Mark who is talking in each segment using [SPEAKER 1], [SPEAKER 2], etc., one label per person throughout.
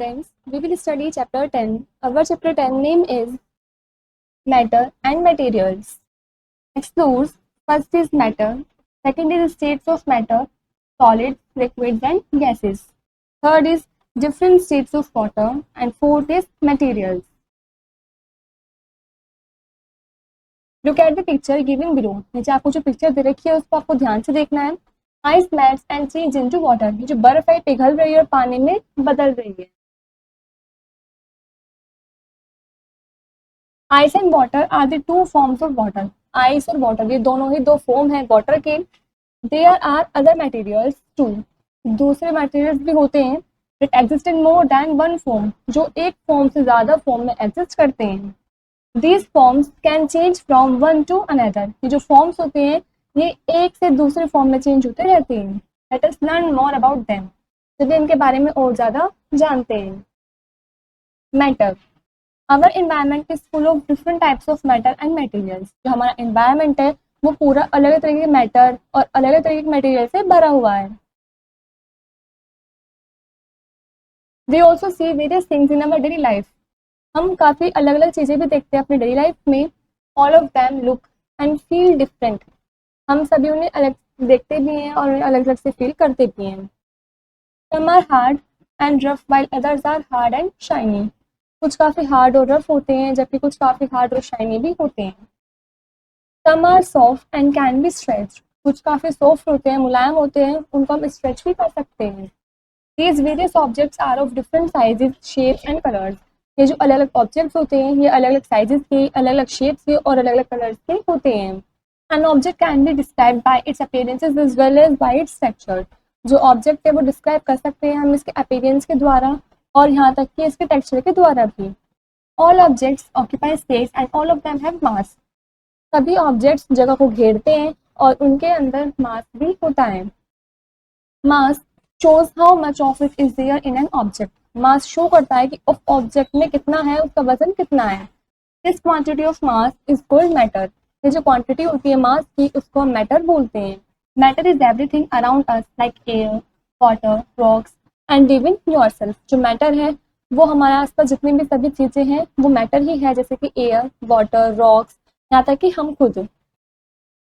[SPEAKER 1] students, we will study chapter 10. Our chapter 10 name is Matter and Materials. Explores first is matter, second is states of matter, solids, liquids and gases. Third is different states of water and fourth is materials. Look at the picture given below. नीचे आपको जो picture दे रखी है उसको आपको ध्यान से देखना है. Ice melts and change into water. ये जो बर्फ है पिघल रही है और पानी में बदल रही है. Ice and water are the two forms of water. Ice और water ये दोनों ही दो फॉर्म है वाटर के. There are other materials too. दूसरे materials भी होते हैं that exist in more than one form. जो एक फॉर्म से ज्यादा फॉर्म में एग्जिस्ट करते हैं. These forms can change from one to another. ये जो फॉर्म्स होते हैं ये एक से दूसरे फॉर्म में चेंज होते रहते हैं. Let us learn more about them. चलिए इनके बारे में और ज्यादा जानते हैं. Matter. Our environment is full of different types of matter and materials. जो हमारा environment है वो पूरा अलग अलग तरह के मैटर और अलग अलग तरह के मटेरियल से भरा हुआ है. We also see various things in our daily life. हम काफ़ी अलग अलग चीज़ें भी देखते हैं अपनी डेली लाइफ में. All of them look and feel different. हम सभी उन्हें अलग देखते भी हैं और उन्हें अलग अलग से फील करते भी हैं. Some are hard and rough while others are hard and shiny. कुछ काफ़ी हार्ड और रफ होते हैं जबकि कुछ काफ़ी हार्ड और शाइनी भी होते हैं. Some are soft and can be stretched. कुछ काफ़ी सॉफ्ट होते हैं, मुलायम होते हैं, उनको हम स्ट्रेच भी कर सकते हैं. These various objects are of different sizes, shapes and colors. ये जो अलग अलग ऑब्जेक्ट्स होते हैं ये अलग अलग साइजेस के, अलग अलग शेप्स के और अलग अलग कलर्स के होते हैं. An object can be described by its appearances as well as by its structure. जो ऑब्जेक्ट है वो डिस्क्राइब कर सकते हैं हम इसके अपीयरेंस के द्वारा और यहाँ तक कि इसके टेक्सचर के द्वारा भी. All objects occupy space and all of them have mass. सभी ऑब्जेक्ट्स जगह को घेरते हैं और उनके अंदर मास भी होता है. Mass shows how much of it is there in an object. Mass show करता है कि उस ऑब्जेक्ट में कितना है, उसका वजन कितना है. This quantity of mass is called matter. ये जो क्वांटिटी होती है मास की उसको हम मैटर बोलते हैं. Matter is everything around us like air, water, rocks and even yourself. जो मैटर है वो हमारे आसपास जितनी भी सभी चीजें हैं वो मैटर ही है, जैसे कि एयर, वाटर, रॉक्स, यहाँ तक कि हम खुद.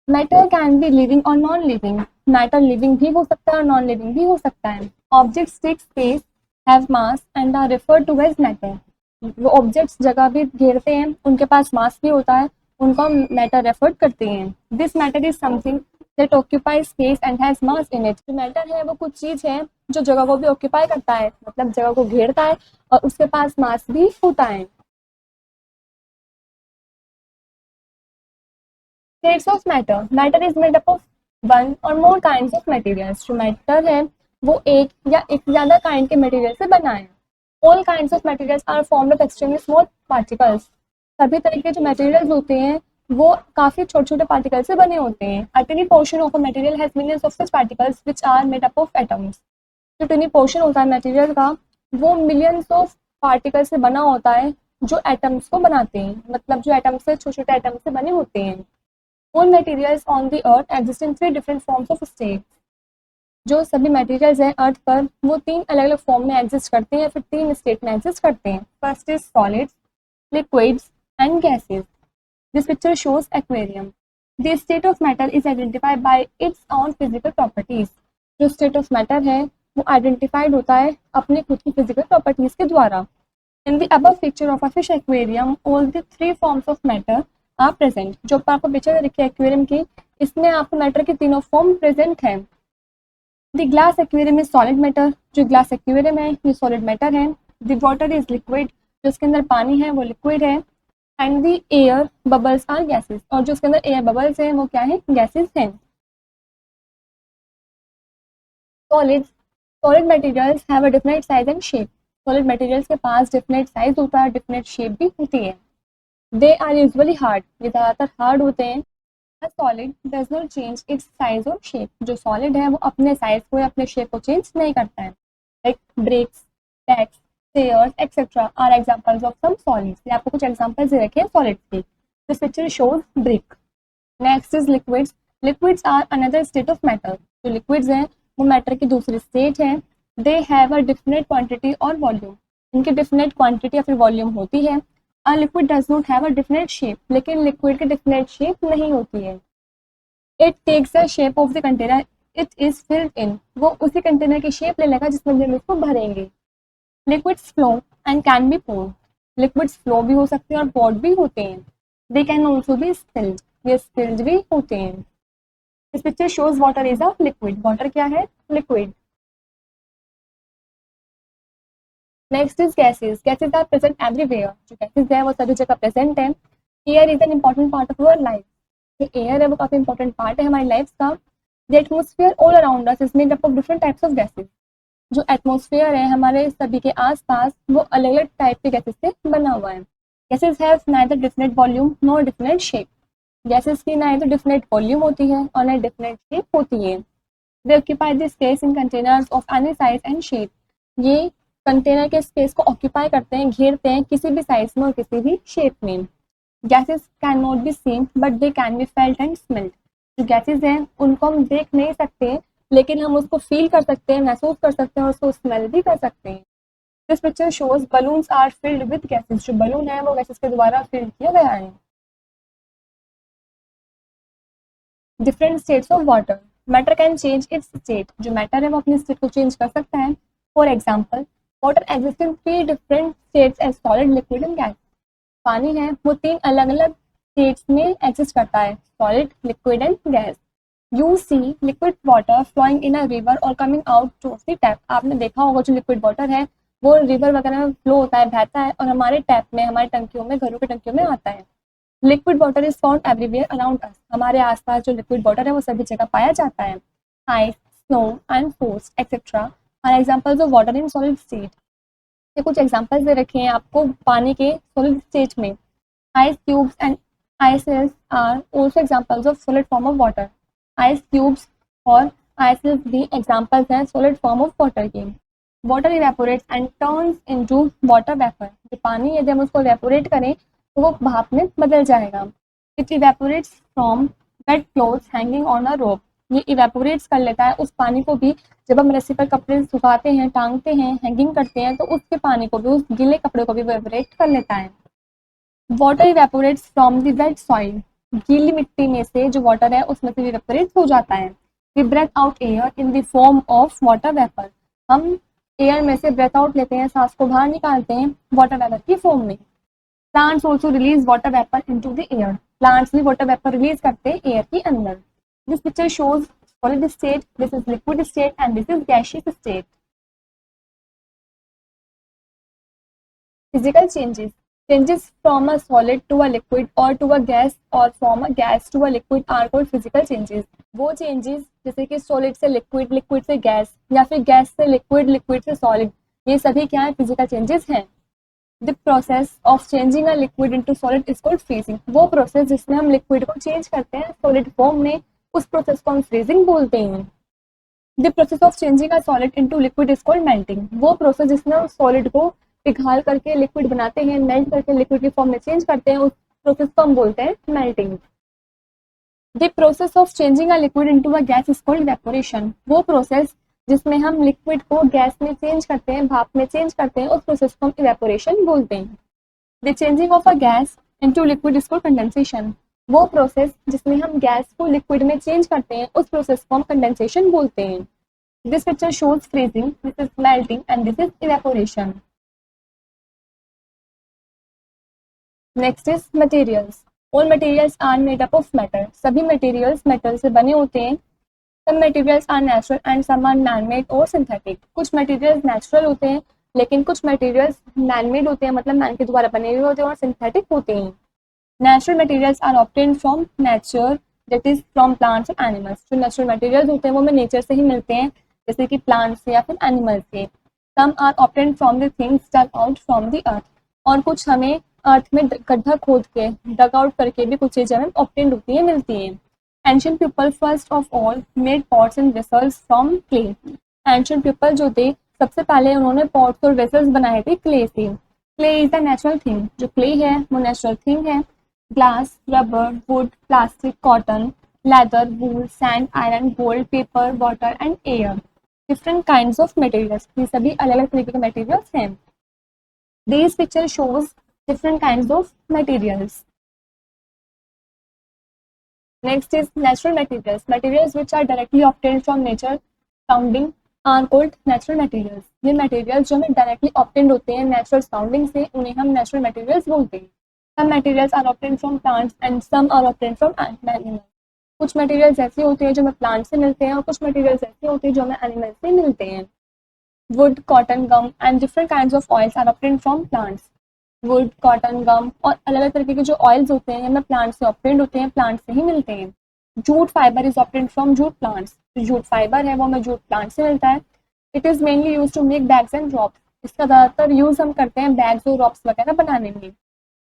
[SPEAKER 1] मैटर कैन बी लिविंग और नॉन लिविंग. मैटर लिविंग भी हो सकता है और नॉन लिविंग भी हो सकता है. Objects take space, have mass and are referred to as matter. वो ऑब्जेक्ट्स जगह भी घेरते हैं, उनके पास मास भी होता है, उनको हम मैटर रेफर करते हैं. This matter is something that occupies space and has mass in it. जो मैटर है वो कुछ चीज है जो जगह को भी ऑक्यूपाई करता है, मतलब जगह को घेरता है और उसके पास मास भी होता है. States of matter. Matter is made up of one or more kinds of materials. जो मैटर है वो एक या एक ज्यादा काइंड के मटेरियल से बना है. All kinds of materials are formed of extremely small particles. सभी तरह के जो मटेरियल्स होते हैं वो काफी छोटे छोटे पार्टिकल से बने होते हैं. A tiny portion of a material has millions of such particles which are made up of atoms. जो tiny portion होता है मटेरियल का वो मिलियंस ऑफ पार्टिकल से बना होता है जो एटम्स को बनाते हैं, मतलब जो एटम्स से छोटे छोटे एटम्स से बने होते हैं. All materials on the earth exist in 3 different forms of states. जो सभी मटेरियल्स हैं अर्थ पर वो 3 अलग अलग फॉर्म में एग्जिस्ट करते हैं, फिर 3 स्टेट में एग्जिस्ट करते हैं. First is solids, liquids and gases. This picture shows aquarium. The state of matter is identified by its own physical properties. जो state of matter है वो identified होता है अपने खुद की physical properties के द्वारा. In the above picture of a fish aquarium, all the 3 forms of matter are present. जो आपको पिक्चर दिखी है एक्वेरियम की, इसमें आपको मैटर की तीनों फॉर्म प्रेजेंट है. The glass aquarium is solid matter. जो ग्लास एक्वेरियम है ये solid matter है. The water is liquid. जो उसके अंदर पानी है वो liquid है. And the air bubbles are gases. और जो उसके अंदर एयर बबल्स हैं वो क्या है, गैसेस हैं. Solid materials have a different size and shape. Solid materials के पास डिफरेंट साइज होता है, डिफरेंट शेप भी होती है. They are usually hard. ये ज़्यादातर हार्ड होते हैं. A solid does not change its size और शेप. जो सॉलिड है वो अपने साइज को या अपने शेप को चेंज नहीं करता है. Like bricks, tacks, chairs, etc. are examples of some solids. ये आपको कुछ examples दे रखे हैं solids के. This picture shows brick. Next is liquids. Liquids are another state of matter. जो liquids हैं वो matter की दूसरी state है. They have a definite quantity or volume. इनकी डिफिनेट क्वांटिटी या फिर वॉल्यूम होती है। A liquid does not have a definite shape, लेकिन लिक्विड की डिफिनेट शेप नहीं होती है। It takes the shape of the container it is filled in, वो उसी कंटेनर की शेप ले लेगा जिसमें हम उसको भरेंगे। Liquids flow and can be poured, liquids flow भी हो सकते हैं और पोर्ड भी होते हैं। They can also be spilled, ये स्पिल्ड भी होते हैं। This picture shows water is a liquid, water क्या है? Liquid. Next is gases, gases are present everywhere, जो गैसेस है वो सभी जगह प्रेजेंट है। Air is an important part of our life, जो एयर है वो काफी इंपॉर्टेंट पार्ट है हमारी लाइफ का। The atmosphere all around us is made up of different types of gases, जो एटमोस्फेयर है हमारे सभी के आसपास वो अलग अलग टाइप के गैसेस से बना हुआ है। Gases have neither definite volume nor definite shape, gases की ना तो डिफिनेट वॉल्यूम होती है और ना डिफिनेट शेप होती है। दे occupy the space in containers of any size and shape, ये कंटेनर के स्पेस को ऑक्यूपाई करते हैं, घेरते हैं किसी भी साइज में और किसी भी शेप में। Gases can not be seen but they can be felt and smelled, जो गैसेस हैं उनको हम देख नहीं सकते लेकिन हम उसको फील कर सकते हैं, महसूस कर सकते हैं और उसको स्मेल भी कर सकते हैं। This picture shows balloons are filled with gases, जो बलून है वो गैसेस के द्वारा फिल किया गया है। Different states of water, matter can change its state, जो मैटर है वो अपनी स्टेट को चेंज कर सकता है। For example water exist in 3 different states as solid, liquid and gas, पानी है वो 3 अलग अलग स्टेट्स में एग्जिस्ट करता है, solid, liquid and gas. You see liquid water flowing in a river और coming out to the tap, आपने देखा होगा जो लिक्विड वाटर है वो रिवर वगैरह में फ्लो होता है, बहता है और हमारे टैप में, हमारे टंकियों में, घरों के टंकियों में आता है। Liquid water is found everywhere around us, हमारे आसपास जो लिक्विड वाटर है वो सभी जगह पाया जाता है। Ice, snow and frost etcetera are examples of water in solid state, ये कुछ एग्जांपल्स दे रखे हैं आपको पानी के सॉलिड स्टेट में। Ice cubes and ices are also examples of solid form of water, ice cubes और आइसेस भी एग्जांपल्स हैं सॉलिड फॉर्म ऑफ वाटर के। Water evaporates and turns into water vapour, जो पानी यदि हम उसको इवेपोरेट करें तो वो भाप में बदल जाएगा। It evaporates from wet clothes hanging on a rope, ये इवेपोरेट्स कर लेता है उस पानी को भी, जब हम रस्सी पर कपड़े सुखाते हैं, टांगते हैं, हैंगिंग करते हैं तो उसके पानी को भी, उस गीले कपड़े को भी इवेपोरेट कर लेता है। Water evaporates from the wait soil, गीली मिट्टी में से जो वाटर है उसमें से इवेपोरेट हो जाता है। We breathe out air in the form of water vapour, हम एयर में से ब्रेथ आउट लेते हैं, सांस को बाहर निकालते हैं वाटर वेपर की फॉर्म में। Plants also release water vapour into the air, plants भी वाटर वेपर रिलीज करते हैं एयर के अंदर। This picture shows solid state, this is liquid state and this is gaseous state. Physical changes, changes from a solid to a liquid or to a gas or from a gas to a liquid are called physical changes। वो changes जैसे कि solid से liquid, liquid से gas या फिर gas से liquid, liquid से solid, ये सभी क्या है? physical changes हैं। The process of changing a liquid into solid is called freezing, वो process जिसमें हम liquid को change करते हैं solid form में, उस process को हम freezing बोलते हैं। The process of changing a solid into liquid is called melting, वो process जिसमें हम solid को पिघाल करके लिक्विड बनाते हैं, मेल्ट करके लिक्विड की फॉर्म में चेंज करते हैं, उस प्रोसेस को हम बोलते हैं melting. The process of changing a liquid into a gas is called evaporation, वो प्रोसेस जिसमें हम लिक्विड को गैस में चेंज करते हैं, भाप में चेंज करते हैं, उस प्रोसेस को हम इवेपोरेशन बोलते हैं। The changing of a gas into liquid is called condensation, वो प्रोसेस जिसमें हम गैस को लिक्विड में चेंज करते हैं, उस प्रोसेस को हम कंडेंसेशन बोलते हैं। This picture shows freezing, this is melting and this is evaporation. Next is materials, all materials are made up of matter, सभी मटेरियल्स मेटल से बने होते हैं। सब materials are natural and some are man made और synthetic, कुछ materials natural होते हैं लेकिन कुछ मटेरियल्स मैन मेड होते हैं, मतलब मैन के द्वारा बने हुए होते हैं और सिंथेटिक होते हैं। Natural materials are obtained from nature, that is from plants and animals, जो नेचुरल मटेरियल्स होते हैं वो हमें नेचर से ही मिलते हैं, जैसे कि प्लांट से या फिर एनिमल से। Some are obtained from the things dug out from the earth, और कुछ हमें अर्थ में गड्ढा खोद के, डग आउट करके भी कुछ चीजें हमें ऑब्टेन्ड होती है, मिलती हैं। Ancient people first of all made pots and vessels from clay, ancient people जो थे सबसे पहले उन्होंने पॉट्स और वेसल्स बनाए थे क्ले से। Clay is the natural thing, जो क्ले है वो नेचुरल थिंग है। Glass, rubber, would, plastic, cotton, leather, wool, sand, iron, gold, paper, water and air, different kinds of materials, ये सभी अलग अलग तरीके के मटेरियल्स हैं। These picture shows different kinds of materials. Next is natural materials. Materials which are directly obtained from nature surrounding are called natural materials. ये materials जो हमें directly obtained होते हैं natural surrounding से, उन्हें हम natural materials बोलते हैं. Some materials are obtained from plants and some are obtained from animals. कुछ materials ऐसे होते हैं जो हमें plant से मिलते हैं और कुछ materials ऐसे होते हैं जो हमें animals से मिलते हैं. Wood, cotton, gum and different kinds of oils are obtained from plants. Wood, cotton, gum और अलग अलग तरीके के जो ऑयल्स होते हैं हमें प्लांट से ऑब्टेन्ड होते हैं, प्लांट से ही मिलते हैं. Jute fibre is obtained from jute plants. जो जूट फाइबर है वो हमें जूट प्लांट से मिलता है. It is mainly use to make bags and ropes. इसका ज़्यादातर यूज हम करते हैं बैग्स और रॉप्स वगैरह बनाने में.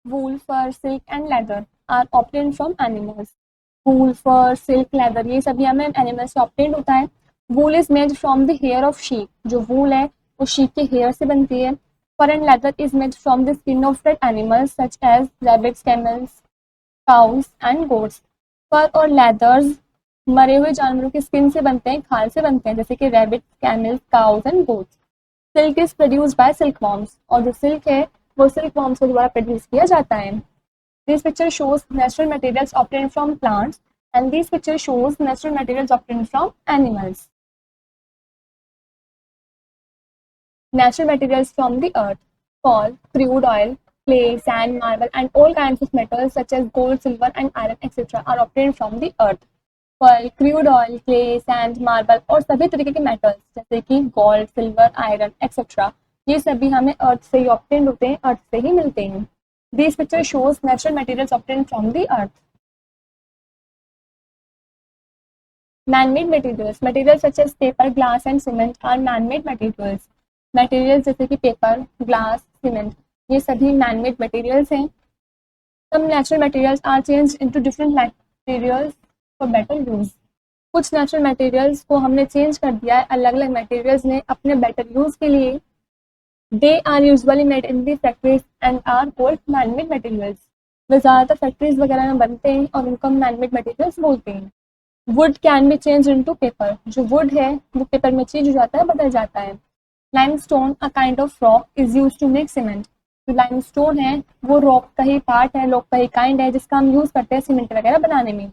[SPEAKER 1] Wool, fur, silk and leather are obtained from animals. Wool, fur, silk, leather ये सभी हमें एनिमल्स से ऑब्टेन्ड होता है. Wool is made from the hair of sheep. जो वूल है वो शीप के हेयर से बनती है. Fur and leather is made from the skin of dead animals such as rabbits, camels, cows and goats. फर और लेदर्स मरे हुए जानवरों की स्किन से बनते हैं, खाल से बनते हैं, जैसे कि rabbit, camels, cows and goats. Silk is produced by silk worms. और जो सिल्क है वो सिल्क वॉर्म्स के द्वारा प्रोड्यूस किया जाता है. This picture shows natural materials obtained from plants and this picture shows natural materials obtained from animals. Natural materials from the earth: coal, crude oil, clay, sand, marble, and all kinds of metals such as gold, silver, and iron, etc. are obtained from the earth. Coal, crude oil, clay, sand, marble और सभी तरीके के metals जैसे कि gold, silver, iron, etc. ये सभी हमें earth से ही obtained होते हैं, earth से ही मिलते हैं. This picture shows natural materials obtained from the earth. Man-made materials: materials such as paper, glass, and cement are man-made materials. Materials जैसे कि पेपर, ग्लास, सीमेंट ये सभी मैनमेड मटेरियल्स हैं. Some natural materials are change into different materials for better use. कुछ natural materials को हमने change कर दिया है अलग अलग मटेरियल्स ने अपने बेटर यूज के लिए. They are usually made in the factories and are called manmade materials. वे ज़्यादातर फैक्ट्रीज वगैरह में बनते हैं और उनको हम मैनमेड मटेरियल्स बोलते हैं. Would can be change into paper. जो वुड है वो पेपर में चेंज हो जाता है, बदल जाता है. Limestone, a kind of rock, is used to make cement. जो लाइमस्टोन है वो रॉक का ही पार्ट है, रॉक का ही काइंड है जिसका हम यूज करते हैं सीमेंट वगैरह बनाने में.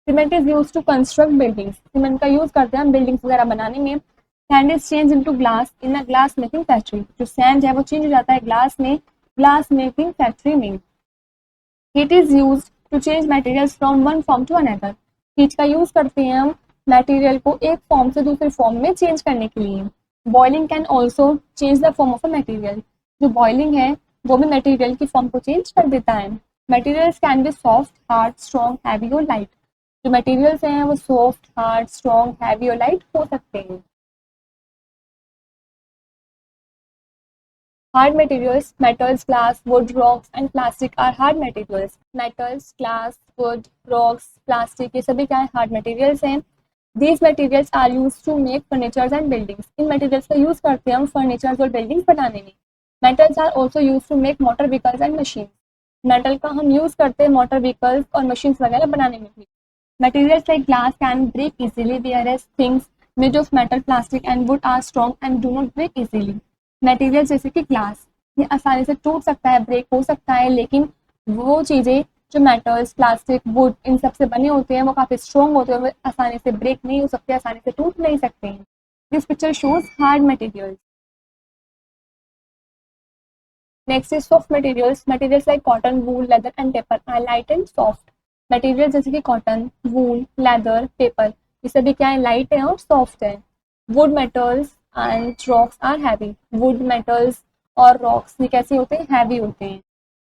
[SPEAKER 1] Cement is use to construct buildings. Cement का यूज करते हैं हम बिल्डिंग्स वगैरह बनाने में. Sand is change into glass in a glass making factory. जो सैंड है वो चेंज हो जाता है ग्लास में, ग्लास मेकिंग फैक्ट्री में. Heat is use to change materials from one form to another. Heat का यूज करते हैं हम मटेरियल को एक फॉर्म से दूसरे फॉर्म में चेंज करने के लिए. Boiling can also change the form of a material. जो बॉइलिंग है वो भी मटेरियल की फॉर्म को चेंज कर देता है. Materials can be soft, hard, strong, heavy और लाइट. जो मटेरियल्स हैं वो सॉफ्ट, हार्ड, स्ट्रॉन्ग, हैवी और लाइट हो सकते हैं. Hard materials: metals, glass, wood, rocks and plastic are hard materials. Metals, glass, wood, rocks, plastic ये सभी क्या है? हार्ड मटेरियल्स हैं. These materials are used to make furnitures and buildings. In materials का यूज करते हैं हम फर्नीचर्स और बिल्डिंग्स बनाने में. Metals are also used to make motor vehicles and machines. Metal का हम यूज करते हैं मोटर व्हीकल्स और मशीन्स वगैरह बनाने में भी. Materials like glass can break easily, whereas things made of metal, plastic and wood are strong and do not break easily. Materials जैसे कि ग्लास ये आसानी से टूट सकता है, ब्रेक हो सकता है, लेकिन वो चीज़ें जो मेटल्स, प्लास्टिक, वुड इन सब से बने होते हैं वो काफ़ी स्ट्रॉन्ग होते हैं, वो आसानी से ब्रेक नहीं हो सकते, आसानी से टूट नहीं सकते हैं. This picture shows hard materials. Next is soft materials. Materials like cotton, wool, leather and paper are light and soft. Material जैसे कि कॉटन, वूल, लेदर, पेपर ये सभी क्या है? लाइट है और सॉफ्ट है. Wood, metals and rocks are heavy. Wood, metals और रॉक्स ये कैसे होते हैं? हैवी होते हैं.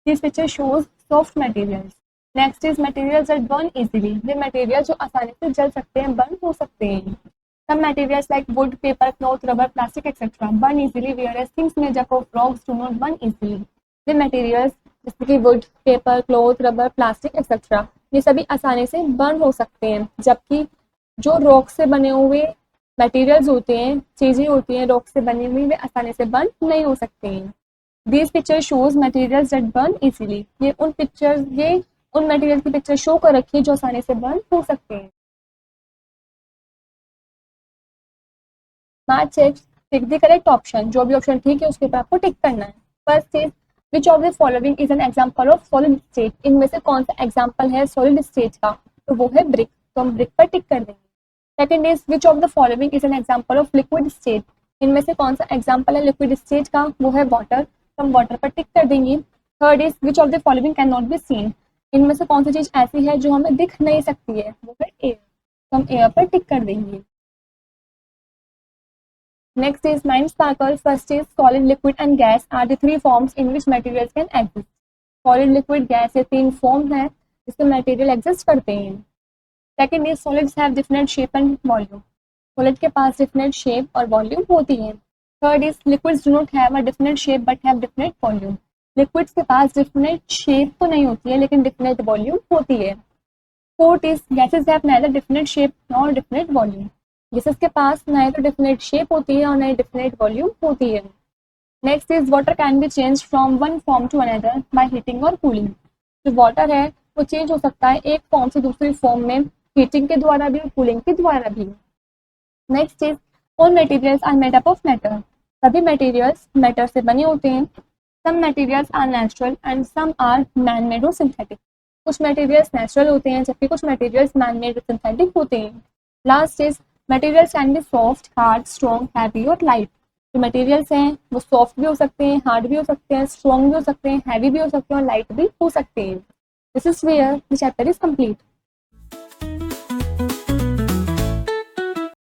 [SPEAKER 1] This picture shows soft materials. Next is materials that burn easily. ये मटेरियल जो आसानी से जल सकते हैं, बर्न हो सकते हैं. Some materials like wood, paper, cloth, rubber, plastic etcetera burn easily, whereas things made up of rocks do not burn easily. ये मटेरियल्स जैसे कि wood, paper, cloth, rubber, plastic etcetera ये सभी आसानी से बर्न हो सकते हैं, जबकि जो रॉक से बने हुए मटेरियल्स होते हैं, चीज़ें होती हैं रॉक से बनी हुई, वे आसानी से बर्न नहीं हो सकते हैं. These picture shows materials that burn easily. ये उन मटेरियल की पिक्चर शो कर रखी है जो आसानी से बर्न हो सकते हैं. Smart check tick the correct option. जो भी ऑप्शन ठीक है उसके ऊपर आपको टिक करना है. First is which of the following is an example of solid state, इनमें से कौन सा एग्जाम्पल है सॉलिड स्टेट का, तो वो है ब्रिक, तो हम ब्रिक पर टिक कर देंगे। Second is which of the following is an example of liquid state, इनमें से कौन सा एग्जाम्पल है लिक्विड स्टेट का, वो है वाटर, तो हम वाटर पर टिक कर देंगे। Third is which of the following can not be seen, इनमें से कौन सी चीज ऐसी है जो हमें दिख नहीं सकती है, वो है एयर, तो हम एयर पर टिक कर देंगे। Next is nine sparkle, first is solid, liquid and gas are the three forms in which materials can exist, solid liquid gas ये तीन फॉर्म है जिसमें मटेरियल एग्जिस्ट करते हैं। Second is solids have different shape and volume, solid के पास different shape और volume होती है। Third is liquids do not have a different shape but have different volume, liquids के पास डिफरेंट शेप तो नहीं होती है लेकिन डिफरेंट वॉल्यूम होती है। Fourth is gases have neither different shape nor different volume, gases के पास ना तो डिफरेंट शेप होती है और ना ही डिफरेंट वॉल्यूम होती है। Next is water can be change from one form to another by heating और कूलिंग, जो वाटर है वो चेंज हो सकता है एक फॉर्म से दूसरी फॉर्म में हीटिंग के द्वारा भी और कूलिंग के द्वारा भी। Next is all materials are made up of matter, सभी मटेरियल्स मैटर से बने होते हैं। Some materials are natural and some are man made और सिंथेटिक, कुछ मटेरियल्स नेचुरल होते हैं जबकि कुछ मटेरियल्स मैन मेड और सिंथेटिक होते हैं। Last is materials can be soft, hard, strong, heavy और लाइट, जो मटेरियल्स हैं वो सॉफ्ट भी हो सकते हैं, हार्ड भी हो सकते हैं, स्ट्रॉन्ग भी हो सकते हैं, हैवी भी हो सकते हैं और लाइट भी हो सकते हैं। This is where the chapter is complete.